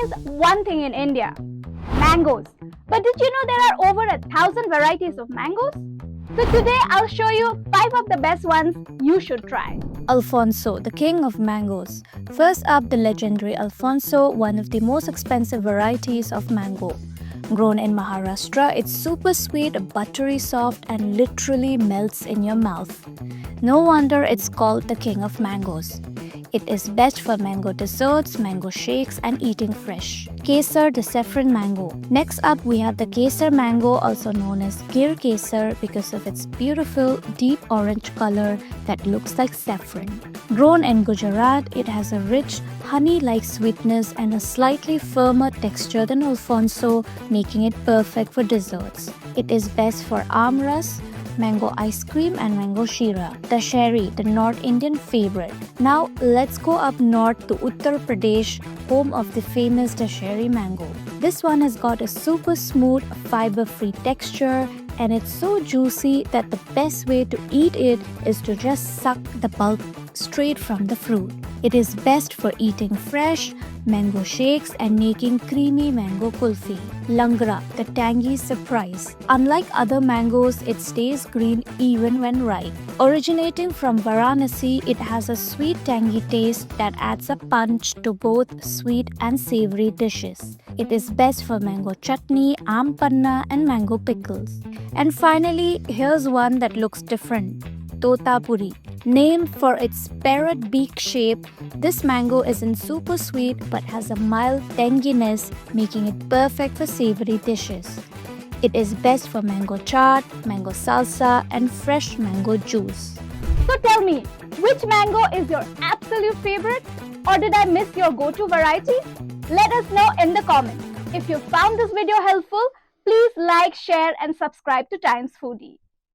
is one thing in India, mangoes. But did you know there are over 1,000 varieties of mangoes? So today I'll show you 5 of the best ones you should try. Alphonso, the king of mangoes. First up, the legendary Alphonso, one of the most expensive varieties of mango. Grown in Maharashtra, it's super sweet, buttery soft, and literally melts in your mouth. No wonder it's called the king of mangoes. It is best for mango desserts, mango shakes, and eating fresh. Kesar, the saffron mango. Next up, we have the Kesar mango, also known as Gir Kesar because of its beautiful deep orange color that looks like saffron. Grown in Gujarat, it has a rich, honey-like sweetness and a slightly firmer texture than Alphonso, making it perfect for desserts. It is best for amras, mango ice cream, and mango shira. Dasheri, the North Indian favorite. Now let's go up north to Uttar Pradesh, home of the famous Dasheri mango. This one has got a super smooth, fiber-free texture, and it's so juicy that the best way to eat it is to just suck the pulp straight from the fruit. It is best for eating fresh, mango shakes, and making creamy mango kulfi. Langra, the tangy surprise. Unlike other mangoes, it stays green even when ripe. Originating from Varanasi, it has a sweet tangy taste that adds a punch to both sweet and savory dishes. It is best for mango chutney, aam panna, and mango pickles. And finally, here's one that looks different. Totapuri. Named for its parrot beak shape, this mango isn't super sweet but has a mild tanginess, making it perfect for savory dishes. It is best for mango chaat, mango salsa, and fresh mango juice. So tell me, which mango is your absolute favorite? Or did I miss your go-to variety? Let us know in the comments. If you found this video helpful, please like, share, and subscribe to Times Foodie.